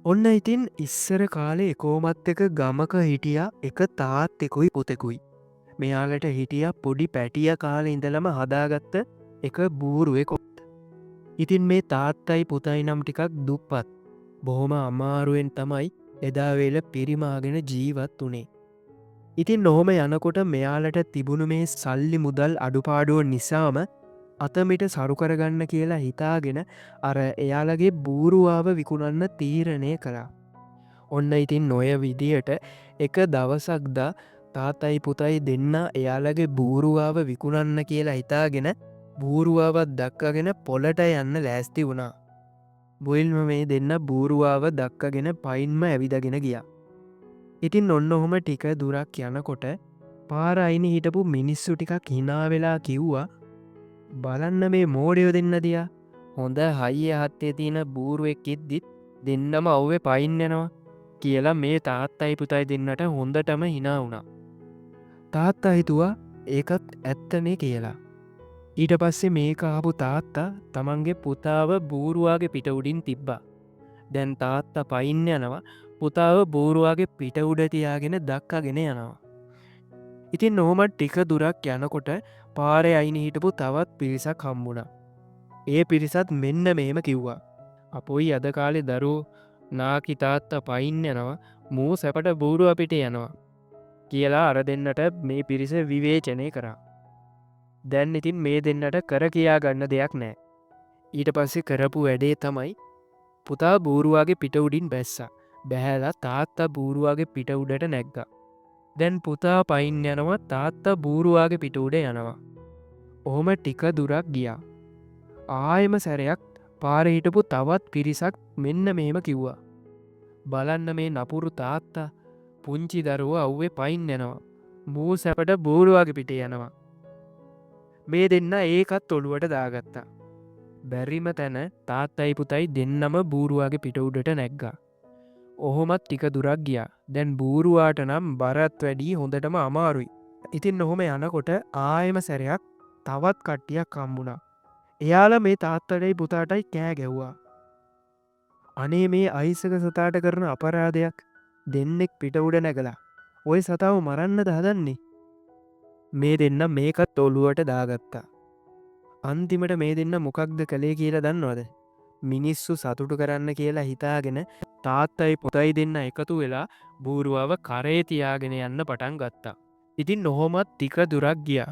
ඔන්න ඉතින් ඉස්සර කාලේ කෝමත් එක ගමක හිටිය එක තාත්තෙකුයි පුතෙකුයි. මෙයාලට හිටිය පොඩි පැටිය කාල ඉඳලම හදාගත්ත එක බූරුවෙකොත්. ඉතින් මේ තාත්තයි පුතයි නම් ටිකක් දුප්පත්. බොහොම අමාරුවෙන් තමයි එදාවෙල පිරිමාගෙන ජීවත් වනේ. ඉතින් නොහොම යනකොට මෙයාලට තිබුණු මේ සල්ලි මුදල් අඩුපාඩුව නිසාම අතමිට සරුකරගන්න කියලා හිතාගෙන අර එයාලගේ බූරුවාව විකුණන්න තීරණය කළා. ඔන්න ඉතින් නොය විදියට එක දවසක්දා තාතයි පුතයි දෙන්න එයාලගේ බූරුවාව විකුණන්න කියලා හිතාගෙන බූරුවාවත් දක්කගෙන පොලට යන්න ලෑස්ති වුණා. බොයිල්ම මේ දෙන්න බූරුවාව දක්කගෙන පයින්ම ඇවිදගෙන ගියා. ඉතින් ඔන්න ඔහොම ටික දුරක් යනකොට පාරයිනි හිටපු මිනිස්සු ටිකක් හිනාවෙලා කිව්වා බලන්න මේ මෝඩයෝ දෙන්න දියා හොඳ හයිය හත්තේ තියෙන බූරුවෙක් ඉද්දිත් දෙන්නම අව්වේ පයින් යනවා කියලා මේ තාත්තයි පුතයි දෙන්නට හොඳටම හිනා වුණා. තාත්තා හිතුවා ඒකත් ඇත්තනේ කියලා. ඊට පස්සේ මේ කාපු තාත්තා තමන්ගේ පුතාව බූරුවාගේ පිට උඩින් තිබ්බා. දැන් තාත්තා පයින්න යනවා පුතාව බූරුවාගේ පිට උඩ තියාගෙන දක්කාගෙන යනවා. ඉතින් නොහොමත් ටික දුරක් යනකොට පාරය අයිනි හිටපු තවත් පිරිසක් හම්බුණ. ඒ පිරිසත් මෙන්න මේම කිව්වා. අපොයි අද කාලෙ දරු නාකිතාත්ත පයින්න යනවා මූ සැපට බූරුව අපිට යනවා කියලා අර දෙන්නට මේ පිරිස විවේචනය කරා. දැන් ඉතින් මේ දෙන්නට කර කියා ගන්න දෙයක් නෑ. ඊට පස්සේ කරපු වැඩේ තමයි පුතා බූරුවාගේ පිට උඩින් බැස්සා බැහැලා තාත්තා බූරුවාගේ පිට උඩට නැග්ගා. දැන් පුතා පයින් යනවා තාත්තා බූරුවාගේ පිට උඩ යනවා. ඔහොම ටික දුරක් ගියා. ආයම සැරයක් පාරහිටපු තවත් පිරිසක් මෙන්න මේම කිව්වා. බලන්න මේ නපුරු තාත්තා පුංචි දරුව අව්වේ පයින් යනවා. මූ සැපට බූරුවාගේ පිට යනවා. මේ දෙන්න ඒකත් ඔළුවට දාගත්තා. බැරිම තැන තාත්තයි පුතයි දෙන්නම බූරුවාගේ පිට උඩට නැග්ගා. ඔහොමත් ටික දුරක් ගියා. දැන් බූරුවාට නම් බරත් වැඩී හොඳටම අමාරුයි. ඉතින් නොහොම යනකොට ආයම සැරයක් තවත් කට්ටියක් කම්බුණා. එයාල මේ තාත්තටයි පුතාටයි කෑ ගැව්වා. අනේ මේ අයිසක සතාට කරන අපරාධයක් දෙන්නෙක් පිට උඩ නැගලා. ඔය සතාව මරන්න දහදන්නේ. මේ දෙන්න මේකත් ඔළුවට දාගත්තා. අන්තිමට මේ දෙන්න මොකක්ද කළේ කියලා දන්නවද? මිනිස්සු සතුටු කරන්න කියලා හිතාගෙන තාත්තයි පුතයි දෙන්න එකතු වෙලා බූරුවාව කරේ තියාගෙන යන්න පටන් ගත්තා. ඉතින් නොහොමත් ටික දුරක් ගියා.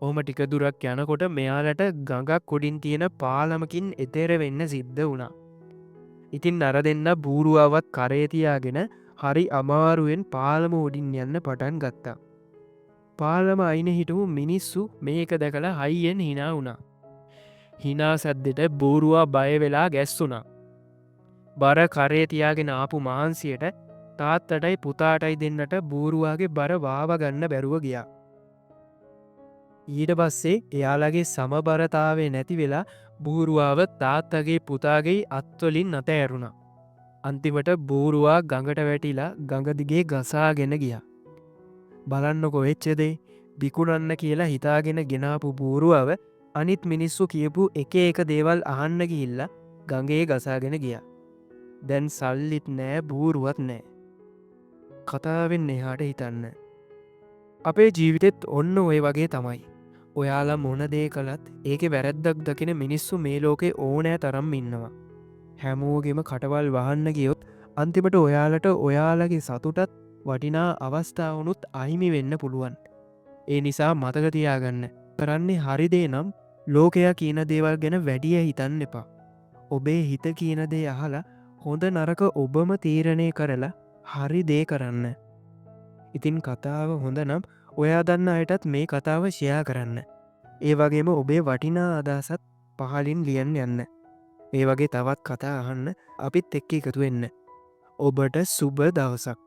ඔහොම ටික දුරක් යනකොට මෙයාලට ගඟක් කොඩින් තියෙන පාලමකින් එතෙර වෙන්න සිද්ධ වුණා. ඉතින් අර දෙන්න බූරුවාවත් කරේ තියාගෙන හරි අමාරුවෙන් පාලම උඩින් යන්න පටන් ගත්තා. පාලම අයින හිටපු මිනිස්සු මේක දැකලා හයියෙන් හිනා වුණා. හිනා සැද්දෙට බූරුවා බය වෙලා ගැස්සුනා. බර කරේ තියාගෙන ආපු මහන්සියට තාත්තටයි පුතාටයි දෙන්නට බූරුවාගේ බර වාවගන්න බැරුව ගියා. ඊට පස්සේ එයාලගේ සමබරතාවේ නැති වෙලා බූරුවාව තාත්තගේ පුතාගේ අත්වලින් අත ඇරුණා. අන්තිමට බූරුවා ගඟට වැටිලා ගඟදිගේ ගසාගෙන ගියා. බලන්න කොවෙච්චදේ බිකුණන්න කියලා හිතාගෙන ගෙනාපු බූරුවාව අනිත් මිනිස්සු කියපු එක දේවල් අහන්න ගිහිල්ල ගඟේ ගසාගෙන ගියා. දැන් සල්ලිත් නෑ බූරුවත් නෑ. කතාවෙන් එහාට හිතන්න. අපේ ජීවිතෙත් ඔන්න ඔය වගේ තමයි. ඔයාලා මොනදේ කළත් ඒක වැරැද්දක් දකින මිනිස්සු මේ ලෝකේ ඕනෑ තරම් ඉන්නවා. හැමෝගෙම කටවල් වහන්න ගියොත් අන්තිමට ඔයාලට ඔයාලගේ සතුටත් වටිනා අවස්ථාවනුත් අහිමි වෙන්න පුළුවන්. ඒ නිසා මතකතියාගන්න කරන්නේ හරිදේ නම් ලෝකයා කියන දේවල් ගැන වැඩිය හිතන්න එපා. ඔබේ හිත කියන දේ අහලා හොඳ නරක ඔබම තීරණය කරලා හරි දේ කරන්න. ඉතින් කතාව හොඳ නම් ඔයා දන්න අයටත් මේ කතාව ෂෙයා කරන්න. ඒ වගේම ඔබේ වටිනා අදහසත් පහලින් ලියන්න යන්න. මේ වගේ තවත් කතා අහන්න අපිත් එක්ක එකතු වෙන්න. ඔබට සුබ දවසක්.